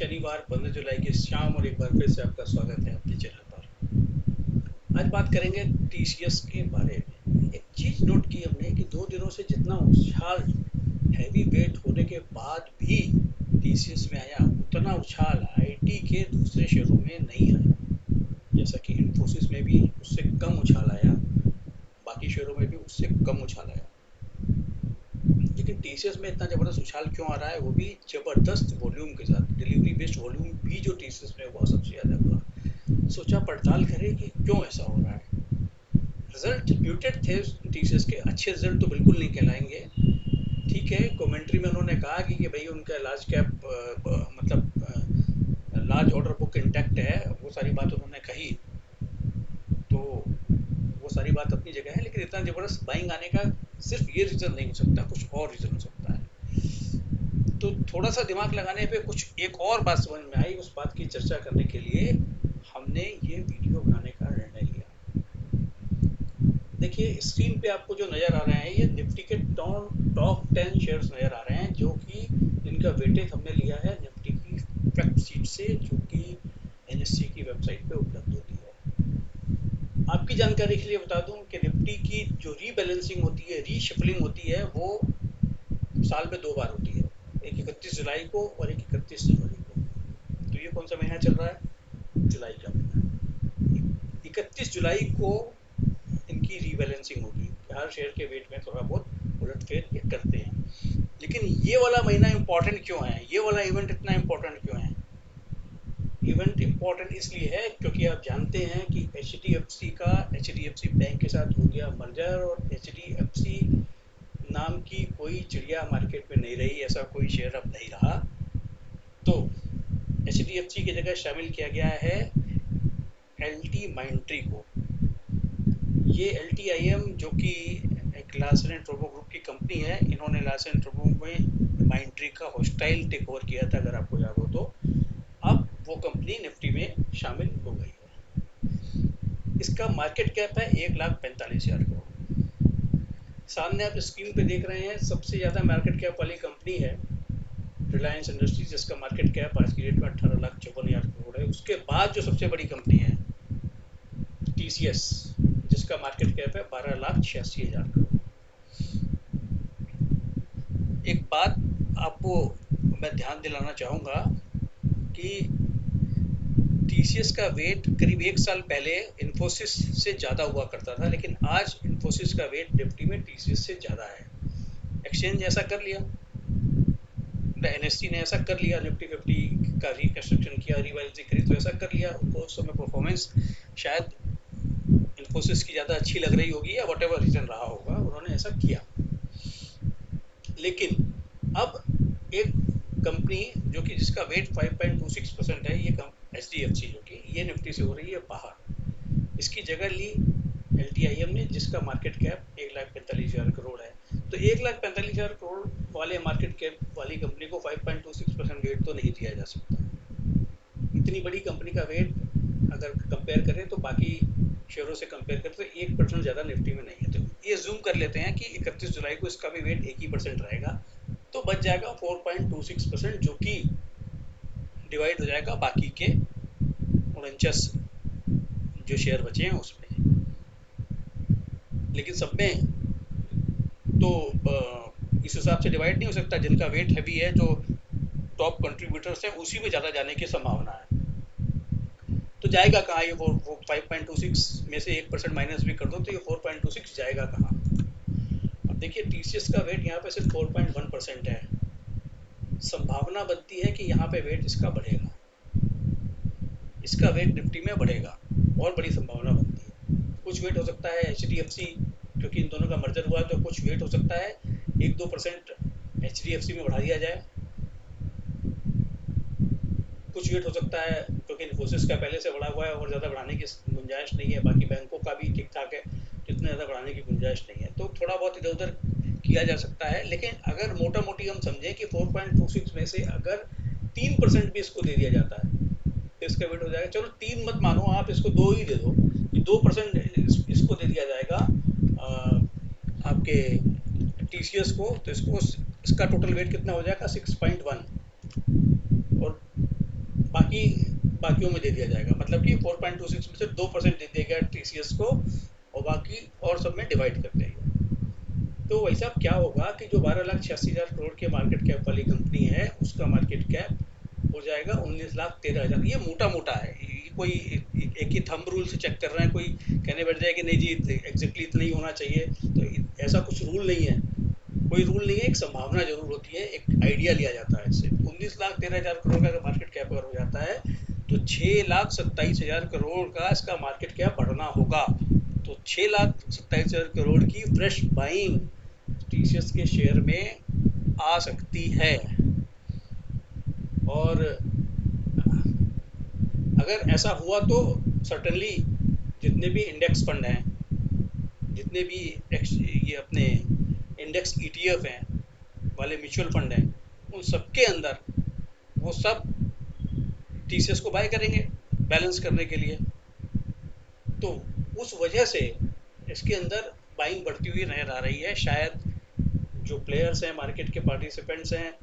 शनिवार 15 जुलाई की शाम और एक बार फिर से आपका स्वागत है आपके चैनल पर। आज बात करेंगे टीसीएस के बारे में। एक चीज नोट की हमने कि 2 दिनों से जितना उछाल हैवी वेट होने के बाद भी टीसीएस में आया, उतना उछाल आईटी के दूसरे शेयरों में नहीं आया। जैसा कि इन्फोसिस में भी उससे कम उछाल आया, बाकी शेयरों में भी उससे कम उछाल आया। लेकिन टीसीएस में इतना जबरदस्त उछाल क्यों आ रहा है, वो भी जबरदस्त वॉल्यूम के साथ। डिलीवरी बेस्ड वॉल्यूम भी जो टीसीएस में हुआ सबसे ज्यादा हुआ। सोचा पड़ताल करें कि क्यों ऐसा हो रहा है। रिजल्ट म्यूटेड थे टीसीएस के, अच्छे रिजल्ट तो बिल्कुल नहीं कहलाएंगे। ठीक है, कमेंट्री में उन्होंने कहा कि भाई उनका लार्ज कैप मतलब लार्ज ऑर्डर बुक इंटैक्ट है, वो सारी बात उन्होंने कही, तो वो सारी बात अपनी जगह है। लेकिन इतना जबरदस्त बाइंग आने का सिर्फ ये रीजन नहीं हो सकता, कुछ और रीजन हो सकता है। तो थोड़ा सा दिमाग लगाने पे कुछ एक और बात समझ में आई। उस बात की चर्चा करने के लिए हमने ये वीडियो बनाने का निर्णय लिया। देखिए स्क्रीन पे आपको जो नजर आ रहे हैं, ये निफ्टी के टॉप 10 शेयर्स नजर आ रहे हैं, जो कि इनका वेटेज हमने लिया है निफ्टी की फैक्ट शीट से, जो कि एनएससी की वेबसाइट पे उपलब्ध होती है। आपकी जानकारी के लिए बता दूं कि निफ्टी की जो रीबैलेंसिंग होती है, रीशफलिंग होती है, वो साल में 2 बार होती है, एक 31 जुलाई को और एक 31 जनवरी को। तो ये कौन सा महीना चल रहा है? जुलाई का महीना। 31 जुलाई को इनकी रीबैलेंसिंग होगी, हर शेयर के वेट में थोड़ा बहुत उलटफेर ये करते हैं। लेकिन ये वाला महीना इंपॉर्टेंट क्यों है, ये वाला इवेंट इतना इंपॉर्टेंट क्यों है? इवेंट इम्पोर्टेंट इसलिए है क्योंकि आप जानते हैं कि एचडीएफसी का एचडीएफसी बैंक के साथ हो गया मर्जर, और एचडीएफसी नाम की कोई चिड़िया मार्केट में नहीं रही, ऐसा कोई शेयर अब नहीं रहा। तो एचडीएफसी की जगह शामिल किया गया है एलटी माइंट्री को। ये एलटीआईएम जो कि एक लार्सन एंड टुब्रो ग्रुप की कंपनी है, इन्होंने लार्सन एंड टुब्रो में माइंट्री का हॉस्टाइल टेक ओवर किया था, अगर आपको याद हो तो। अब वो कंपनी निफ्टी में शामिल हो गई है। इसका मार्केट कैप है 1,45,000 करोड़। सामने आप स्क्रीन पे देख रहे हैं, सबसे ज़्यादा मार्केट कैप वाली कंपनी है रिलायंस इंडस्ट्रीज, जिसका मार्केट कैप आज की डेट में 18,54,000 करोड़ है। उसके बाद जो सबसे बड़ी कंपनी है टीसीएस, जिसका मार्केट कैप है 12,86,000 करोड़। एक बात आपको मैं ध्यान दिलाना चाहूँगा कि टीसीएस का वेट करीब 1 साल पहले इन्फोसिस से ज़्यादा हुआ करता था, लेकिन आज इन्फोसिस का वेट निफ्टी में टीसीएस से ज़्यादा है। एक्सचेंज ऐसा कर लिया, एनएससी ने ऐसा कर लिया, निफ्टी 50 का रिकंस्ट्रक्शन किया, रिवाइजिंग करी, तो ऐसा कर लिया। उनको उस समय परफॉर्मेंस शायद इन्फोसिस की ज़्यादा अच्छी लग रही होगी, या व्हाटएवर रीजन रहा होगा, उन्होंने ऐसा किया। लेकिन अब एक कंपनी जो कि जिसका वेट 5.26% है, ये एचडीएफसी, जो कि ये निफ्टी से हो रही है बाहर। इसकी जगह ली एलटीआईएम ने, जिसका मार्केट कैप 1,45,000 करोड़ है। तो 1,45,000 करोड़ वाले मार्केट कैप वाली कंपनी को 5.26% वेट तो नहीं दिया जा सकता। इतनी बड़ी कंपनी का वेट अगर कंपेयर करें तो बाकी शेयरों से कंपेयर करें तो 1% ज़्यादा निफ्टी में नहीं है। तो ये जूम कर लेते हैं कि 31 जुलाई को इसका भी वेट 1% रहेगा, तो बच जाएगा 4.26%, जो कि डिवाइड हो जाएगा बाकी के 49 जो शेयर बचे हैं उसमें। लेकिन सब में तो इस हिसाब से डिवाइड नहीं हो सकता। जिनका वेट हैवी है, जो टॉप कंट्रीब्यूटर्स हैं, उसी में ज़्यादा जाने की संभावना है। तो जाएगा कहाँ ये? वो 5.26 में से 1% माइनस भी कर दो तो ये 4.26 जाएगा कहाँ? अब देखिए टीसीएस का वेट यहाँ पे सिर्फ 4.1% है। संभावना बनती है कि यहाँ पे वेट इसका बढ़ेगा, इसका वेट निफ्टी में बढ़ेगा, और बड़ी संभावना बनती है। कुछ वेट हो सकता है एचडीएफसी, क्योंकि इन दोनों का मर्जर हुआ, तो कुछ वेट हो सकता है 1-2% एचडीएफसी में बढ़ा दिया जाए। कुछ वेट हो सकता है, क्योंकि इन्फोसिस का पहले से बढ़ा हुआ है और ज़्यादा बढ़ाने की गुंजाइश नहीं है, बाकी बैंकों का भी ठीक ठाक है, जितने ज़्यादा बढ़ाने की गुंजाइश नहीं है, तो थोड़ा बहुत इधर उधर किया जा सकता है। लेकिन अगर मोटा मोटी हम समझें कि 4.26 में से अगर 3% भी इसको दे दिया जाता है तो इसका वेट हो जाएगा, चलो 3 मत मानो आप, इसको 2 ही दे दो, 2% इसको दे दिया जाएगा आपके टीसीएस को, तो इसको इसका टोटल वेट कितना हो जाएगा? 6.1। और बाकी बाकियों में दे दिया जाएगा, मतलब कि 4.26 में से 2% दे दिया गया टीसीएस को और बाकी और सब में डिवाइड कर देंगे। तो वही साहब क्या होगा कि जो 12,86,000 करोड़ के मार्केट कैप वाली कंपनी है उसका मार्केट कैप हो जाएगा 19,13,000। ये मोटा मोटा है, ये कोई एक ही थंब रूल से चेक कर रहे हैं, कोई कहने बैठ जाए कि नहीं जी एग्जैक्टली इतना ही होना चाहिए, तो ऐसा कुछ रूल नहीं है, कोई रूल नहीं है, एक संभावना जरूर होती है, एक आइडिया लिया जाता है इससे। 19,13,000 करोड़ का मार्केट कैप अगर हो जाता है तो 6,27,000 करोड़ का इसका मार्केट कैप बढ़ना होगा। तो 6,27,000 करोड़ की फ्रेश बाइंग टीसीएस के शेयर में आ सकती है। और अगर ऐसा हुआ तो सर्टनली जितने भी इंडेक्स फंड हैं, जितने भी ये अपने इंडेक्स ईटीएफ हैं वाले म्यूचुअल फंड हैं, उन सबके अंदर वो सब टीसीएस को बाय करेंगे बैलेंस करने के लिए। तो उस वजह से इसके अंदर बाइंग बढ़ती हुई नजर आ रही है। शायद जो प्लेयर्स हैं, मार्केट के पार्टिसिपेंट्स हैं,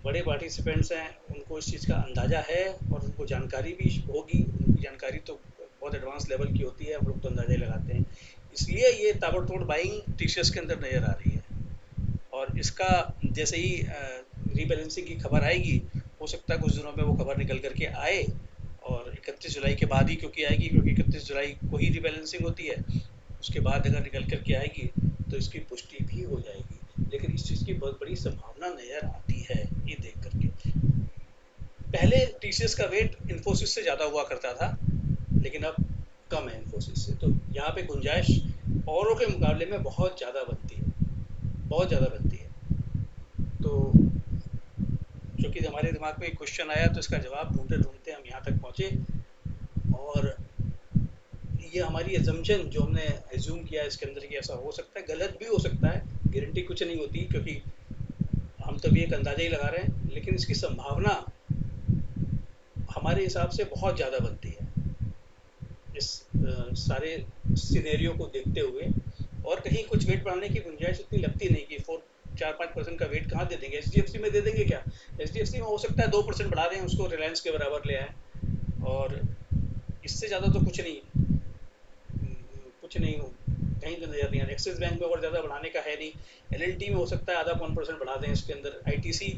बड़े पार्टिसिपेंट्स हैं, उनको इस चीज़ का अंदाज़ा है और उनको जानकारी भी होगी। उनकी जानकारी तो बहुत एडवांस लेवल की होती है, हम लोग तो अंदाजा ही लगाते हैं, इसलिए ये ताबड़तोड़ बाइंग टीसीएस के अंदर नज़र आ रही है। और इसका जैसे ही रीबैलेंसिंग की खबर आएगी, हो सकता है कुछ दिनों में वो खबर निकल करके आए, और 31 जुलाई के बाद ही क्योंकि आएगी, क्योंकि 31 जुलाई को ही रीबैलेंसिंग होती है, उसके बाद अगर निकल करके आएगी तो इसकी पुष्टि भी हो जाएगी। लेकिन इस चीज़ की बहुत बड़ी संभावना नज़र आती है ये देख करके। पहले टीसीएस का वेट इन्फोसिस से ज़्यादा हुआ करता था, लेकिन अब कम है इन्फोसिस से, तो यहाँ पे गुंजाइश औरों के मुकाबले में बहुत ज़्यादा बनती है, बहुत ज़्यादा बनती है। तो चूँकि हमारे दिमाग में एक क्वेश्चन आया तो इसका जवाब ढूंढते ढूंढते हम यहाँ तक पहुँचे, और ये हमारी एजम्पशन जो हमने एज्यूम किया इसके अंदर कि ऐसा हो सकता है, गलत भी हो सकता है, गारंटी कुछ नहीं होती, क्योंकि हम तो भी एक अंदाजा ही लगा रहे हैं, लेकिन इसकी संभावना हमारे हिसाब से बहुत ज़्यादा बनती है इस सारे सिनेरियो को देखते हुए। और कहीं कुछ वेट बढ़ाने की गुंजाइश इतनी लगती नहीं कि 4-5% का वेट कहाँ दे देंगे, एचडीएफसी में दे देंगे क्या? एचडीएफसी में हो सकता है 2% बढ़ा दें, उसको रिलायंस के बराबर ले आए, और इससे ज़्यादा तो कुछ नहीं, कुछ नहीं कहीं तो नजर नहीं आ रहा। एक्सिस बैंक में और ज़्यादा बढ़ाने का है नहीं। एलएलटी में हो सकता है आधा 1% बढ़ा दें इसके अंदर, आईटीसी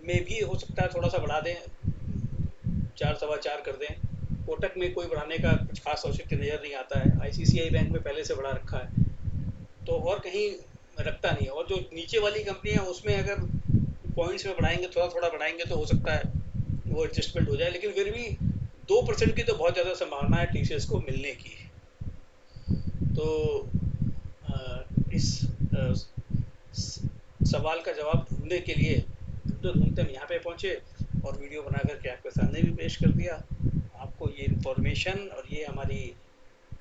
में भी हो सकता है थोड़ा सा बढ़ा दें, 4-4.25 कर दें। कोटक में कोई बढ़ाने का कुछ खास औचित्य नज़र नहीं आता है। आईसीआईसीआई बैंक में पहले से बढ़ा रखा है, तो और कहीं रखता नहीं है। और जो नीचे वाली कंपनी है उसमें अगर पॉइंट्स में बढ़ाएंगे, थोड़ा थोड़ा बढ़ाएंगे, तो हो सकता है वो एडजस्टमेंट हो जाए, लेकिन फिर भी 2% की तो बहुत ज़्यादा संभावना है टीसीएस को मिलने की। तो इस सवाल का जवाब ढूंढने के लिए ढूंढते हम यहाँ पे पहुँचे, और वीडियो बना करके आपके सामने भी पेश कर दिया। आपको ये इन्फॉर्मेशन और ये हमारी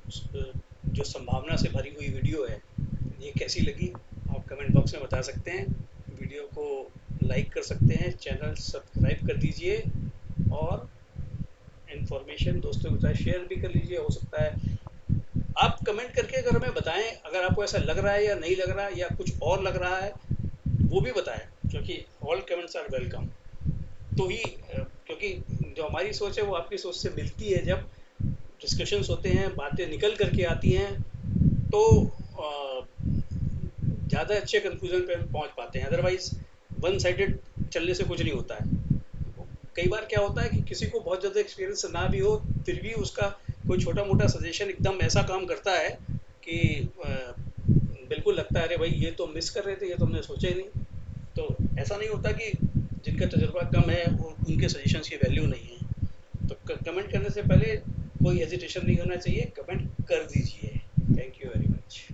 जो संभावना से भरी हुई वीडियो है, ये कैसी लगी आप कमेंट बॉक्स में बता सकते हैं। वीडियो को लाइक कर सकते हैं, चैनल सब्सक्राइब कर दीजिए, और इन्फॉर्मेशन दोस्तों के साथ शेयर भी कर लीजिए। हो सकता है आप कमेंट करके अगर हमें बताएं, अगर आपको ऐसा लग रहा है या नहीं लग रहा है, या कुछ और लग रहा है वो भी बताएं, क्योंकि ऑल कमेंट्स आर वेलकम। तो ही क्योंकि जो हमारी सोच है वो आपकी सोच से मिलती है, जब डिस्कशंस होते हैं, बातें निकल करके आती हैं, तो ज़्यादा अच्छे कंक्लूजन पे हम पहुँच पाते हैं। अदरवाइज वन साइडेड चलने से कुछ नहीं होता है। कई बार क्या होता है कि किसी को बहुत ज़्यादा एक्सपीरियंस ना भी हो, फिर भी उसका कोई छोटा मोटा सजेशन एकदम ऐसा काम करता है कि बिल्कुल लगता है अरे भाई ये तो मिस कर रहे थे, ये तो हमने सोचा ही नहीं। तो ऐसा नहीं होता कि जिनका तजुर्बा कम है उनके सजेशंस की वैल्यू नहीं है। तो कमेंट करने से पहले कोई हेजिटेशन नहीं होना चाहिए, कमेंट कर दीजिए। Thank you very much.